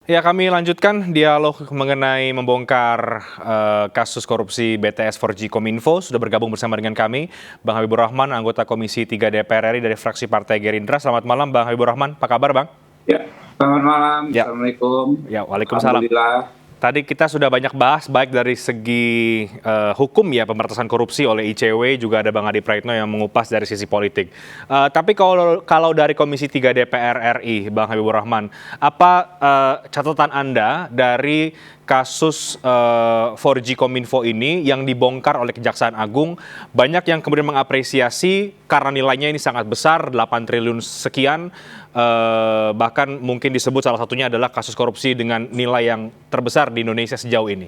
Ya, kami lanjutkan dialog mengenai membongkar kasus korupsi BTS 4G Kominfo. Sudah bergabung bersama dengan kami Bang Habibur Rahman, anggota Komisi 3 DPR RI dari fraksi Partai Gerindra. Selamat malam Bang Habibur Rahman, apa kabar Bang? Ya, selamat malam. Ya, Assalamualaikum. ya, waalaikumsalam. Alhamdulillah. Tadi kita sudah banyak bahas baik dari segi hukum ya pemberantasan korupsi oleh ICW, juga ada Bang Adi Praitno yang mengupas dari sisi politik. Tapi kalau dari Komisi 3 DPR RI, Bang Habibur Rahman, apa catatan Anda dari kasus 4G Kominfo ini yang dibongkar oleh Kejaksaan Agung? Banyak yang kemudian mengapresiasi karena nilainya ini sangat besar, 8 triliun sekian. Bahkan mungkin disebut salah satunya adalah kasus korupsi dengan nilai yang terbesar di Indonesia sejauh ini.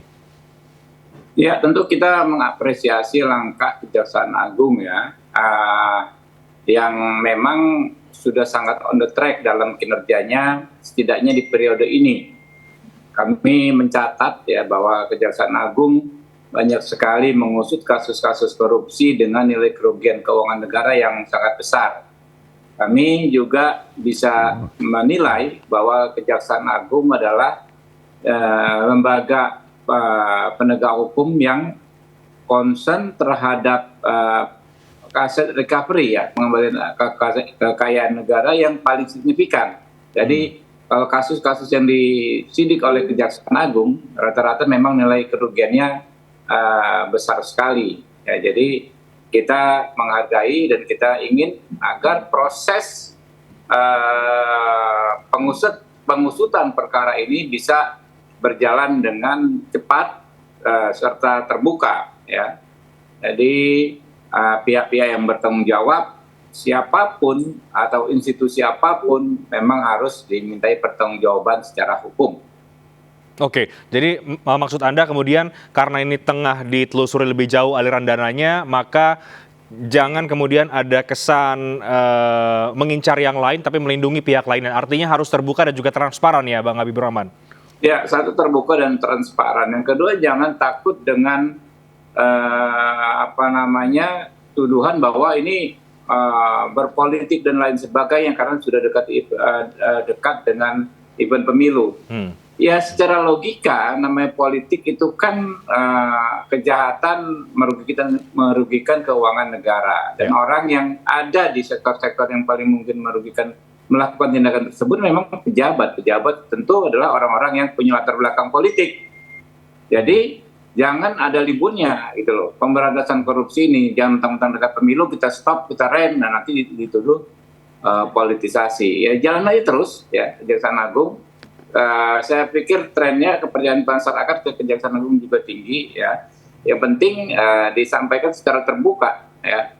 Ya, tentu kita mengapresiasi langkah Kejaksaan Agung ya, yang memang sudah sangat on the track dalam kinerjanya, setidaknya di periode ini. Kami mencatat ya bahwa Kejaksaan Agung banyak sekali mengusut kasus-kasus korupsi dengan nilai kerugian keuangan negara yang sangat besar. Kami juga bisa menilai bahwa Kejaksaan Agung adalah lembaga penegak hukum yang concern terhadap aset recovery ya, pengembalian kekayaan negara yang paling signifikan. Jadi kalau kasus-kasus yang disidik oleh Kejaksaan Agung rata-rata memang nilai kerugiannya besar sekali. Ya, jadi kita menghargai dan kita ingin agar proses pengusutan perkara ini bisa berjalan dengan cepat serta terbuka. Ya. Jadi pihak-pihak yang bertanggung jawab, siapapun atau institusi apapun memang harus dimintai pertanggungjawaban secara hukum. Oke, jadi maksud Anda kemudian karena ini tengah ditelusuri lebih jauh aliran dananya, maka jangan kemudian ada kesan mengincar yang lain tapi melindungi pihak lain. Artinya harus terbuka dan juga transparan ya Bang Habibur Rahman? Ya, satu terbuka dan transparan. Yang kedua jangan takut dengan tuduhan bahwa ini berpolitik dan lain sebagainya karena sudah dekat dengan event pemilu. Ya, secara logika namanya politik itu kan kejahatan merugikan keuangan negara, dan orang yang ada di sektor-sektor yang paling mungkin merugikan melakukan tindakan tersebut memang pejabat tentu adalah orang-orang yang punya latar belakang politik. Jadi jangan ada liburnya gitu loh. Pemberantasan korupsi ini jangan mentang-mentang dekat pemilu kita stop, kita rem, dan nanti dituduh politisasi. Ya jalan aja terus ya Kejaksaan Agung. Saya pikir trennya kepercayaan masyarakat ke Kejaksaan Agung juga tinggi ya. Yang penting disampaikan secara terbuka ya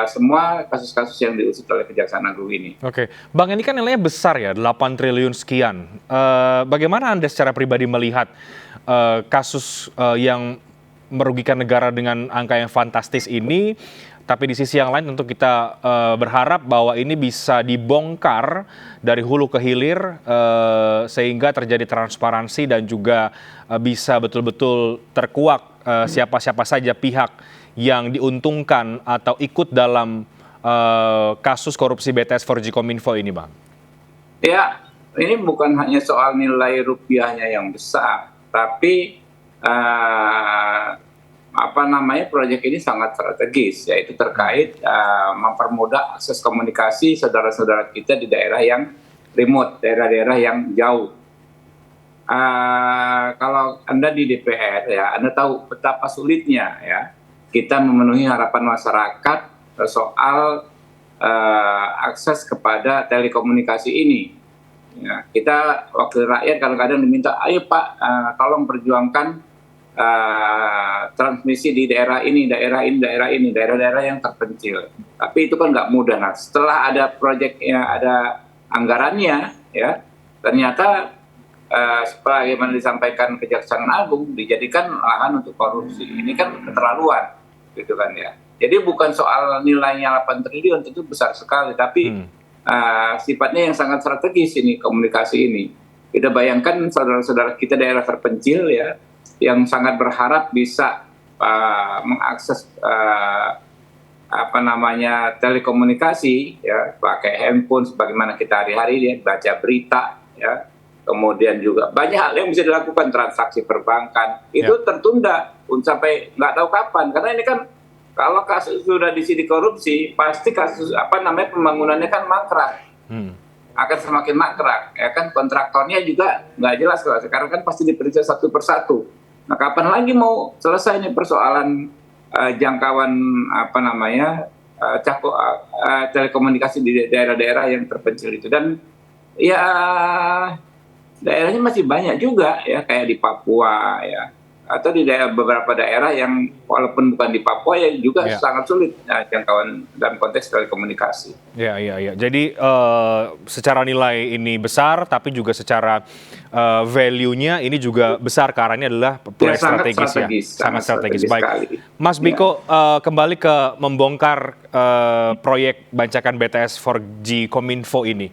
semua kasus-kasus yang diusut oleh Kejaksaan Agung ini. Oke, Bang, ini kan nilainya besar ya, 8 triliun sekian. Bagaimana Anda secara pribadi melihat kasus yang merugikan negara dengan angka yang fantastis ini? Tapi di sisi yang lain tentu kita berharap bahwa ini bisa dibongkar dari hulu ke hilir sehingga terjadi transparansi dan juga bisa betul-betul terkuak siapa-siapa saja pihak yang diuntungkan atau ikut dalam kasus korupsi BTS 4G Kominfo ini, Bang. Ya, ini bukan hanya soal nilai rupiahnya yang besar, tapi proyek ini sangat strategis, yaitu terkait mempermudah akses komunikasi saudara-saudara kita di daerah yang remote, daerah-daerah yang jauh. Kalau Anda di DPR ya, Anda tahu betapa sulitnya ya kita memenuhi harapan masyarakat soal akses kepada telekomunikasi ini. Ya, kita wakil rakyat kadang-kadang diminta, ayo Pak, tolong perjuangkan transmisi di daerah ini, daerah-daerah yang terpencil. Tapi itu kan nggak mudah. Nah, setelah ada proyeknya, ada anggarannya, ya ternyata sebagaimana disampaikan Kejaksaan Agung dijadikan lahan untuk korupsi. Ini kan keterlaluan, gitu kan ya. Jadi bukan soal nilainya 8 triliun, itu besar sekali, tapi sifatnya yang sangat strategis ini komunikasi ini. Kita bayangkan saudara-saudara kita daerah terpencil ya, yang sangat berharap bisa mengakses telekomunikasi ya, pakai handphone sebagaimana kita hari-hari ya, baca berita ya, kemudian juga banyak hal yang bisa dilakukan, transaksi perbankan itu tertunda sampai nggak tahu kapan, karena ini kan kalau kasus sudah disidik korupsi pasti kasus pembangunannya kan mangkrak, akan semakin mangkrak, ya kan, kontraktornya juga nggak jelas, kalau sekarang kan pasti diperiksa satu persatu. Nah, kapan lagi mau selesai nih persoalan jangkauan telekomunikasi di daerah-daerah yang terpencil itu. Dan ya daerahnya masih banyak juga ya, kayak di Papua ya, atau di beberapa daerah yang walaupun bukan di Papua ya juga sangat sulit jangkauan dalam konteks telekomunikasi. Ya. Jadi secara nilai ini besar, tapi juga secara value-nya ini juga besar, karena ini adalah proyek strategis ya. Sangat strategis. Baik, sekali. Mas Biko, kembali ke membongkar proyek bancakan BTS 4G Kominfo ini.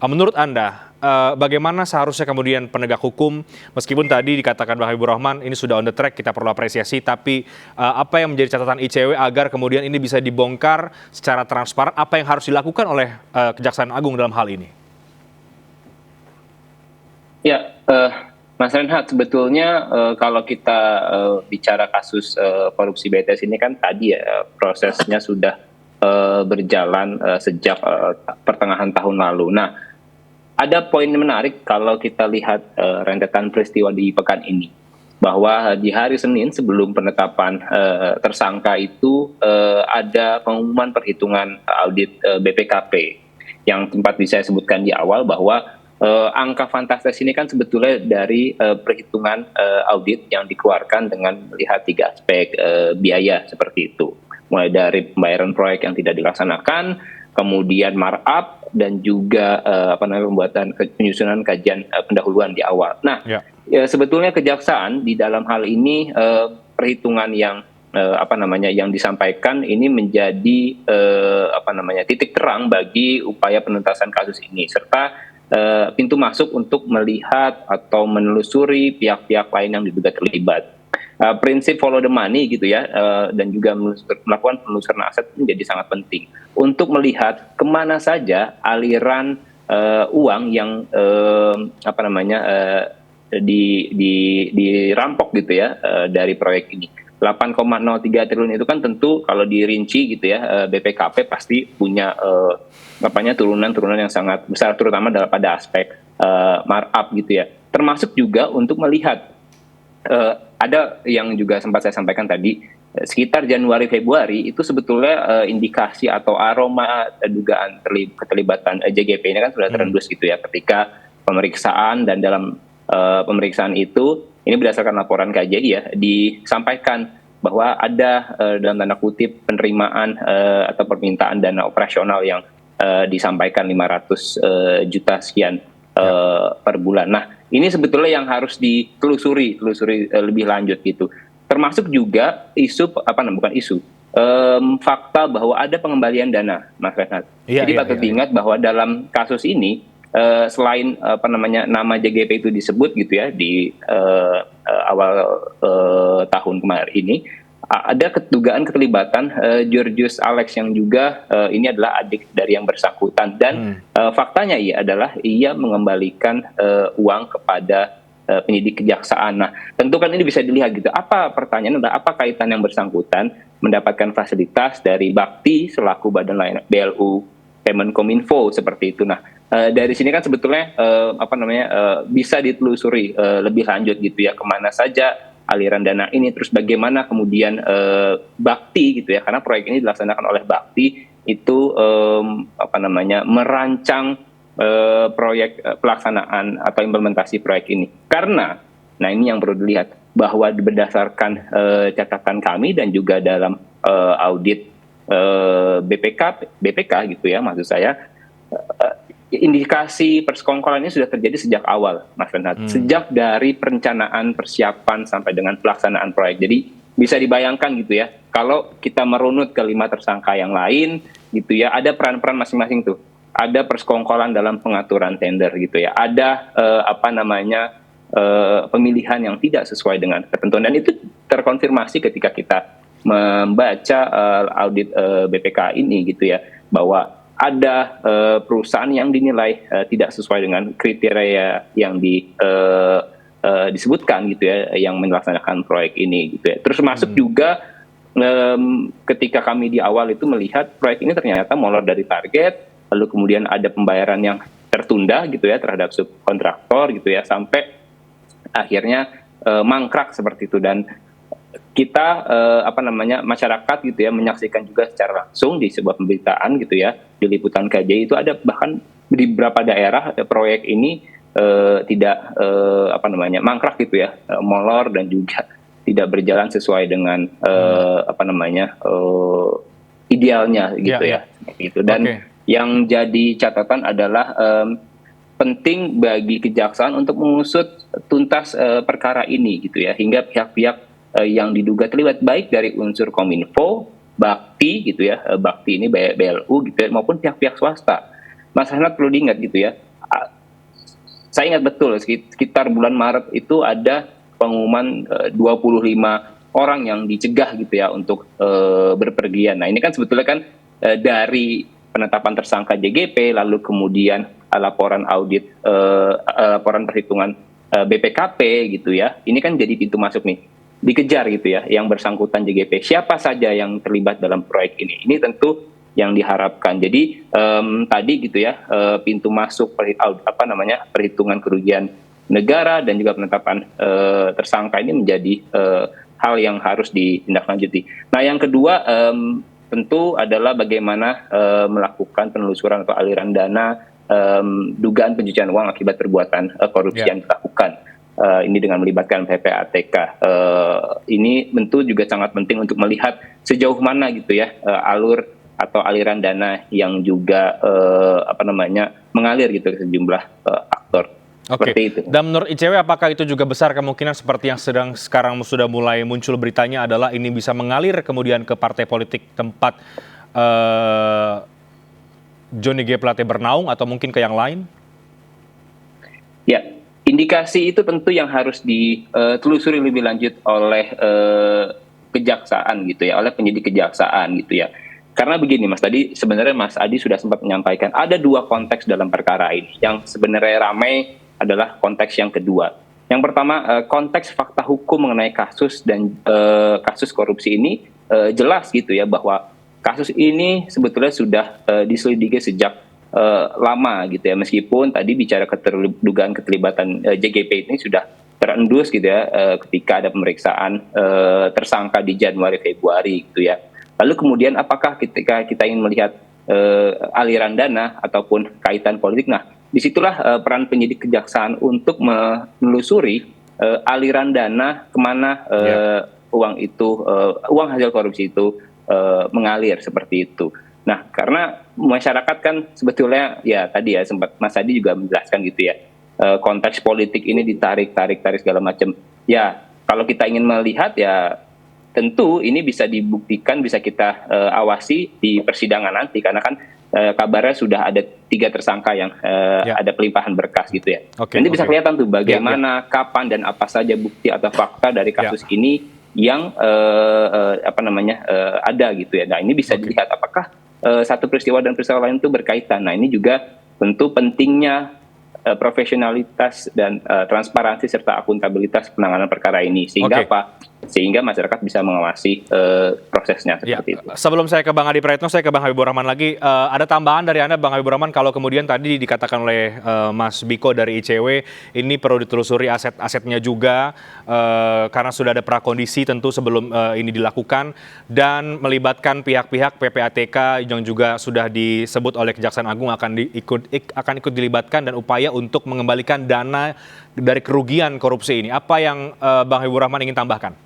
Menurut Anda, bagaimana seharusnya kemudian penegak hukum, meskipun tadi dikatakan Bang Habibur Rahman ini sudah on the track, kita perlu apresiasi, tapi apa yang menjadi catatan ICW agar kemudian ini bisa dibongkar secara transparan, apa yang harus dilakukan oleh Kejaksaan Agung dalam hal ini? Ya, Mas Renhat, sebetulnya kalau kita bicara kasus korupsi BTS ini kan tadi ya prosesnya sudah berjalan sejak pertengahan tahun lalu. Nah, ada poin menarik kalau kita lihat rentetan peristiwa di pekan ini, bahwa di hari Senin sebelum penetapan tersangka itu ada pengumuman perhitungan audit BPKP yang sempat saya sebutkan di awal, bahwa angka fantastis ini kan sebetulnya dari perhitungan audit yang dikeluarkan dengan melihat 3 aspek biaya seperti itu, mulai dari pembayaran proyek yang tidak dilaksanakan, kemudian markup, dan juga pembuatan penyusunan kajian pendahuluan di awal. Nah, ya, sebetulnya kejaksaan di dalam hal ini perhitungan yang yang disampaikan ini menjadi titik terang bagi upaya penuntasan kasus ini, serta pintu masuk untuk melihat atau menelusuri pihak-pihak lain yang diduga terlibat. Prinsip follow the money gitu ya, dan juga melakukan penelusuran aset menjadi sangat penting untuk melihat kemana saja aliran uang yang dirampok gitu ya dari proyek ini. 8,03 triliun itu kan tentu kalau dirinci gitu ya, BPKP pasti punya turunan-turunan yang sangat besar, terutama pada aspek markup gitu ya. Termasuk juga untuk melihat ada yang juga sempat saya sampaikan tadi, sekitar Januari-Februari itu sebetulnya indikasi atau aroma dugaan keterlibatan JGP ini kan sudah terendus gitu ya, ketika pemeriksaan, dan dalam pemeriksaan itu, ini berdasarkan laporan KJI ya, disampaikan bahwa ada dalam tanda kutip penerimaan atau permintaan dana operasional yang disampaikan 500 juta sekian per bulan. Nah, ini sebetulnya yang harus ditelusuri lebih lanjut gitu. Termasuk juga fakta bahwa ada pengembalian dana, Mas Renhat. Jadi patut diingat bahwa dalam kasus ini selain nama JGP itu disebut gitu ya di awal tahun kemarin ini, ada kedugaan keterlibatan Georgius Alex yang juga ini adalah adik dari yang bersangkutan, dan faktanya adalah ia mengembalikan uang kepada penyidik kejaksaan. Nah, tentu kan ini bisa dilihat gitu. Pertanyaan adalah apa kaitan yang bersangkutan mendapatkan fasilitas dari Bakti selaku badan layanan BLU Kemenkominfo seperti itu. Nah, dari sini kan sebetulnya bisa ditelusuri lebih lanjut gitu ya, kemana saja aliran dana ini, terus bagaimana kemudian Bakti gitu ya, karena proyek ini dilaksanakan oleh Bakti itu merancang proyek pelaksanaan atau implementasi proyek ini. Karena, nah ini yang perlu dilihat, bahwa berdasarkan catatan kami dan juga dalam audit BPK gitu ya, maksud saya, indikasi persekongkolan ini sudah terjadi sejak awal, Mas Renhat. Sejak dari perencanaan, persiapan, sampai dengan pelaksanaan proyek. Jadi bisa dibayangkan gitu ya, kalau kita merunut ke 5 tersangka yang lain gitu ya, ada peran-peran masing-masing tuh. Ada persekongkolan dalam pengaturan tender gitu ya. Ada pemilihan yang tidak sesuai dengan ketentuan. Dan itu terkonfirmasi ketika kita membaca audit BPK ini gitu ya, bahwa ada perusahaan yang dinilai tidak sesuai dengan kriteria yang disebutkan gitu ya, yang melaksanakan proyek ini gitu ya. Terus masuk juga ketika kami di awal itu melihat proyek ini ternyata molor dari target, lalu kemudian ada pembayaran yang tertunda gitu ya terhadap subkontraktor gitu ya, sampai akhirnya mangkrak seperti itu. Dan kita masyarakat gitu ya menyaksikan juga secara langsung di sebuah pemberitaan gitu ya, di liputan KJ itu ada bahkan di beberapa daerah proyek ini tidak mangkrak gitu ya, molor dan juga tidak berjalan sesuai dengan idealnya gitu ya. Gitu. Dan yang jadi catatan adalah penting bagi kejaksaan untuk mengusut tuntas perkara ini gitu ya, hingga pihak-pihak yang diduga terlibat baik dari unsur Kominfo, Bakti gitu ya, Bakti ini BLU gitu ya, maupun pihak-pihak swasta. Mas Renhat perlu diingat gitu ya, saya ingat betul sekitar bulan Maret itu ada pengumuman 25 orang yang dicegah gitu ya untuk berpergian. Nah ini kan sebetulnya kan dari penetapan tersangka JGP, lalu kemudian laporan audit, laporan perhitungan BPKP gitu ya, ini kan jadi pintu masuk nih, dikejar gitu ya yang bersangkutan JGP, siapa saja yang terlibat dalam proyek ini tentu yang diharapkan. Jadi tadi gitu ya, pintu masuk perhitungan kerugian negara dan juga penetapan tersangka ini menjadi hal yang harus ditindaklanjuti. Nah yang kedua tentu adalah bagaimana melakukan penelusuran atau aliran dana dugaan pencucian uang akibat perbuatan korupsi yang dilakukan. Ini dengan melibatkan PPATK. Ini tentu juga sangat penting untuk melihat sejauh mana gitu ya alur atau aliran dana yang juga mengalir gitu ke sejumlah aktor. Oke. Dan menurut ICW apakah itu juga besar kemungkinan seperti yang sekarang sudah mulai muncul beritanya adalah ini bisa mengalir kemudian ke partai politik tempat Johnny G. Plate bernaung atau mungkin ke yang lain? Ya, indikasi itu tentu yang harus ditelusuri lebih lanjut oleh kejaksaan gitu ya, oleh penyidik kejaksaan gitu ya. Karena begini Mas, tadi sebenarnya Mas Adi sudah sempat menyampaikan ada dua konteks dalam perkara ini. Yang sebenarnya ramai adalah konteks yang kedua. Yang pertama, konteks fakta hukum mengenai kasus dan kasus korupsi ini jelas gitu ya, bahwa kasus ini sebetulnya sudah diselidiki sejak lama gitu ya, meskipun tadi bicara dugaan keterlibatan JGP ini sudah terendus gitu ya ketika ada pemeriksaan tersangka di Januari Februari gitu ya. Lalu kemudian apakah ketika kita ingin melihat aliran dana ataupun kaitan politik, nah disitulah peran penyidik kejaksaan untuk menelusuri aliran dana kemana uang itu, uang hasil korupsi itu mengalir seperti itu. Nah, karena masyarakat kan sebetulnya ya tadi ya sempat Mas Adi juga menjelaskan gitu ya, konteks politik ini ditarik segala macam. Ya, kalau kita ingin melihat ya tentu ini bisa dibuktikan, bisa kita awasi di persidangan nanti, karena kan kabarnya sudah ada 3 tersangka yang ada pelimpahan berkas gitu ya. Nanti bisa kelihatan tuh bagaimana, kapan dan apa saja bukti atau fakta dari kasus ini yang ada gitu ya. Nah ini bisa dilihat apakah satu peristiwa dan peristiwa lain itu berkaitan. Nah ini juga tentu pentingnya profesionalitas dan transparansi serta akuntabilitas penanganan perkara ini, sehingga sehingga masyarakat bisa mengawasi prosesnya seperti itu. Sebelum saya ke Bang Adi Praetno, saya ke Bang Habibur Rahman lagi. Ada tambahan dari Anda, Bang Habibur Rahman, kalau kemudian tadi dikatakan oleh Mas Biko dari ICW, ini perlu ditelusuri aset-asetnya juga, karena sudah ada prakondisi tentu sebelum ini dilakukan, dan melibatkan pihak-pihak PPATK yang juga sudah disebut oleh Kejaksaan Agung akan ikut dilibatkan, dan upaya untuk mengembalikan dana dari kerugian korupsi ini. Apa yang Bang Habibur Rahman ingin tambahkan?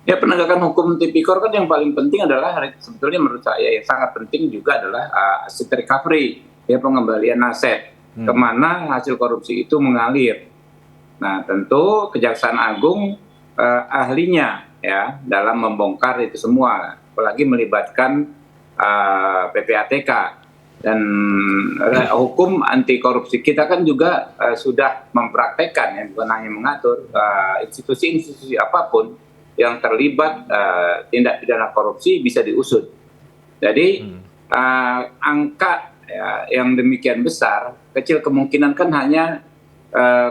Ya, penegakan hukum tipikor kan yang paling penting adalah, sebetulnya menurut saya yang sangat penting juga adalah aset recovery, ya, pengembalian aset kemana hasil korupsi itu mengalir. Nah tentu Kejaksaan Agung ahlinya ya dalam membongkar itu semua, apalagi melibatkan PPATK. Dan hukum anti korupsi kita kan juga sudah mempraktekkan, ya, bukan hanya mengatur, institusi-institusi apapun yang terlibat tindak pidana korupsi bisa diusut. Jadi angka yang demikian besar, kecil kemungkinan kan hanya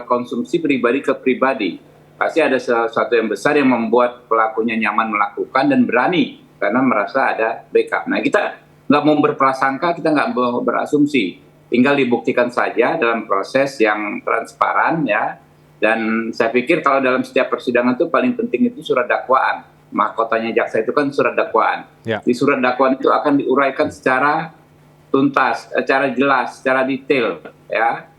konsumsi pribadi ke pribadi. Pasti ada sesuatu yang besar yang membuat pelakunya nyaman melakukan dan berani karena merasa ada backup. Nah, kita nggak mau berprasangka, kita nggak mau berasumsi. Tinggal dibuktikan saja dalam proses yang transparan ya. Dan saya pikir kalau dalam setiap persidangan itu paling penting itu surat dakwaan. Mahkotanya jaksa itu kan surat dakwaan. Ya. Di surat dakwaan itu akan diuraikan secara tuntas, secara jelas, secara detail ya.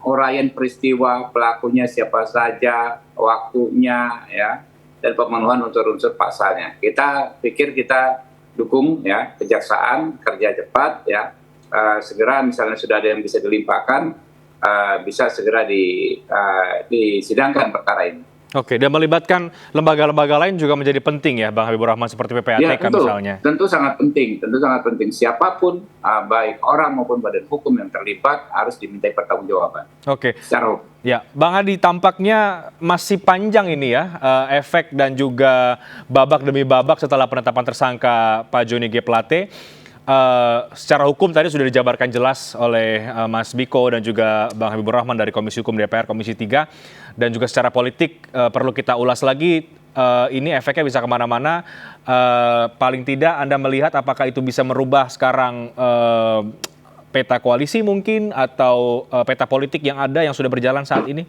Uraian peristiwa, pelakunya siapa saja, waktunya ya, dan pemenuhan unsur-unsur pasalnya. Kita pikir kita dukung ya kejaksaan kerja cepat ya, segera misalnya sudah ada yang bisa dilimpahkan, bisa segera disidangkan perkara ini. Oke, dan melibatkan lembaga-lembaga lain juga menjadi penting ya, Bang Habibur Rahman, seperti PPATK ya, misalnya. Tentu sangat penting, siapapun, baik orang maupun badan hukum yang terlibat harus dimintai pertanggungjawaban. Oke. Secara hukum. Ya, Bang Hadi, tampaknya masih panjang ini ya efek dan juga babak demi babak setelah penetapan tersangka Pak Johnny G. Plate. Secara hukum tadi sudah dijabarkan jelas oleh Mas Biko dan juga Bang Habibur Rahman dari Komisi Hukum DPR Komisi 3, dan juga secara politik perlu kita ulas lagi, ini efeknya bisa kemana-mana. Paling tidak Anda melihat apakah itu bisa merubah sekarang peta koalisi mungkin atau peta politik yang ada yang sudah berjalan saat ini?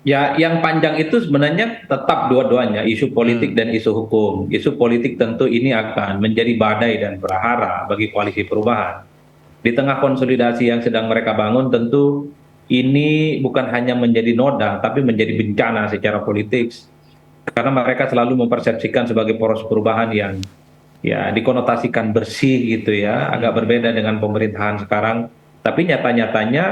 Ya, yang panjang itu sebenarnya tetap dua-duanya, isu politik dan isu hukum. Isu politik tentu ini akan menjadi badai dan prahara bagi koalisi perubahan. Di tengah konsolidasi yang sedang mereka bangun, tentu ini bukan hanya menjadi noda, tapi menjadi bencana secara politik. Karena mereka selalu mempersepsikan sebagai poros perubahan yang ya dikonotasikan bersih gitu ya, agak berbeda dengan pemerintahan sekarang. Tapi nyata-nyatanya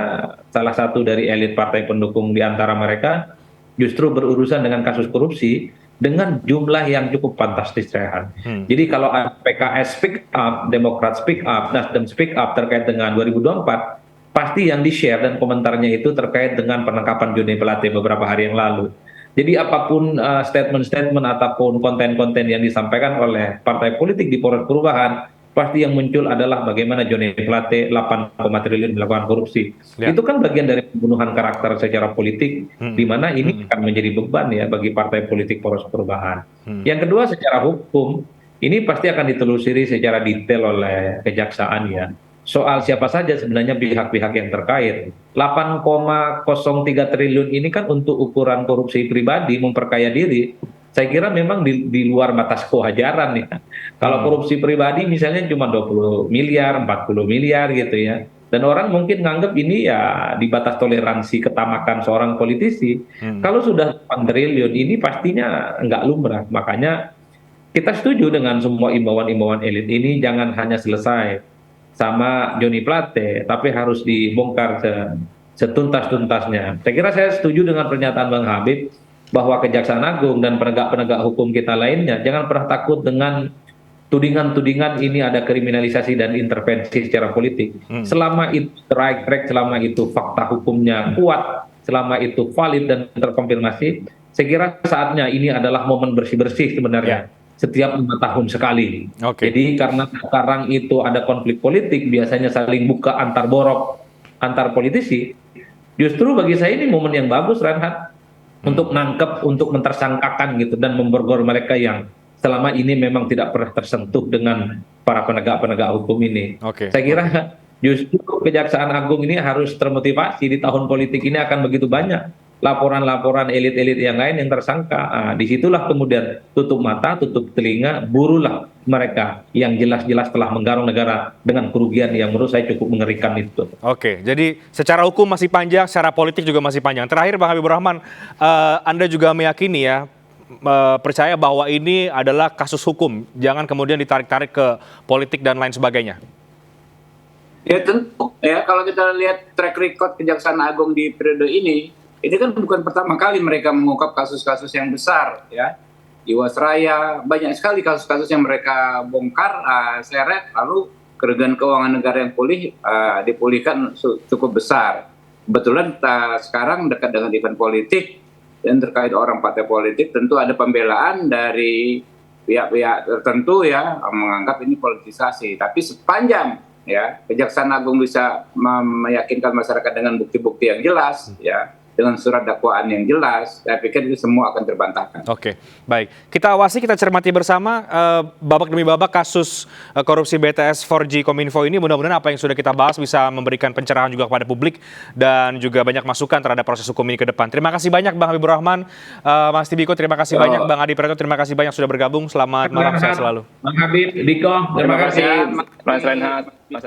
salah satu dari elit partai pendukung di antara mereka justru berurusan dengan kasus korupsi dengan jumlah yang cukup fantastis, Rehan. Jadi kalau PKS speak up, Demokrat speak up, Nasdem speak up terkait dengan 2024, pasti yang di-share dan komentarnya itu terkait dengan penangkapan Johnny Plate beberapa hari yang lalu. Jadi apapun statement-statement ataupun konten-konten yang disampaikan oleh partai politik di poros perubahan, pasti yang muncul adalah bagaimana Johnny Plate 8, triliun melakukan korupsi. Ya. Itu kan bagian dari pembunuhan karakter secara politik, di mana ini akan menjadi beban ya bagi partai politik poros perubahan. Yang kedua, secara hukum, ini pasti akan ditelusuri secara detail oleh kejaksaan ya. Soal siapa saja sebenarnya pihak-pihak yang terkait. 8,03 triliun ini kan untuk ukuran korupsi pribadi, memperkaya diri. Saya kira memang di luar batas kewajaran ya. Kalau korupsi pribadi misalnya cuma 20 miliar, 40 miliar gitu ya. Dan orang mungkin nganggap ini ya di batas toleransi ketamakan seorang politisi. Kalau sudah 8 triliun ini pastinya nggak lumrah. Makanya kita setuju dengan semua imbauan-imbauan elit ini, jangan hanya selesai sama Johnny Plate, tapi harus dibongkar setuntas-tuntasnya. Saya kira saya setuju dengan pernyataan Bang Habib, bahwa Kejaksaan Agung dan penegak-penegak hukum kita lainnya jangan pernah takut dengan tudingan-tudingan ini ada kriminalisasi dan intervensi secara politik. Selama itu track, selama itu fakta hukumnya kuat, selama itu valid dan terkonfirmasi, saya kira saatnya ini adalah momen bersih-bersih sebenarnya. Setiap 5 tahun sekali. Jadi karena sekarang itu ada konflik politik, biasanya saling buka antar borok, antar politisi, justru bagi saya ini momen yang bagus, Reinhard, untuk nangkep, untuk mentersangkakan gitu, dan memborgol mereka yang selama ini memang tidak pernah tersentuh dengan para penegak-penegak hukum ini. Saya kira justru Kejaksaan Agung ini harus termotivasi. Di tahun politik ini akan begitu banyak laporan-laporan elit-elit yang lain yang tersangka. Disitulah kemudian tutup mata, tutup telinga, burulah mereka yang jelas-jelas telah menggarung negara dengan kerugian yang menurut saya cukup mengerikan itu. Oke, jadi secara hukum masih panjang, secara politik juga masih panjang. Terakhir, Bang Habibur Rahman, Anda juga meyakini ya, percaya bahwa ini adalah kasus hukum, jangan kemudian ditarik-tarik ke politik dan lain sebagainya? Ya tentu, ya kalau kita lihat track record Kejaksaan Agung di periode ini kan bukan pertama kali mereka mengungkap kasus-kasus yang besar ya. Jiwasraya, banyak sekali kasus-kasus yang mereka bongkar, seret, lalu kerugian keuangan negara yang dipulihkan cukup besar. Kebetulan sekarang dekat dengan event politik dan terkait orang partai politik, tentu ada pembelaan dari pihak-pihak tertentu ya menganggap ini politisasi. Tapi sepanjang ya Kejaksaan Agung bisa meyakinkan masyarakat dengan bukti-bukti yang jelas, ya dengan surat dakwaan yang jelas, saya pikir itu semua akan terbantahkan. Oke, baik. Kita awasi, kita cermati bersama babak demi babak kasus korupsi BTS 4G Kominfo ini. Mudah-mudahan apa yang sudah kita bahas bisa memberikan pencerahan juga kepada publik dan juga banyak masukan terhadap proses hukum ini ke depan. Terima kasih banyak Bang Habibur Rahman, Mas Tibiko, terima kasih banyak Bang Adi Praetno, terima kasih banyak sudah bergabung. Selamat malam, sehat selalu. Bang Habib, Diko, terima kasih. Mas Reinhardt, Mas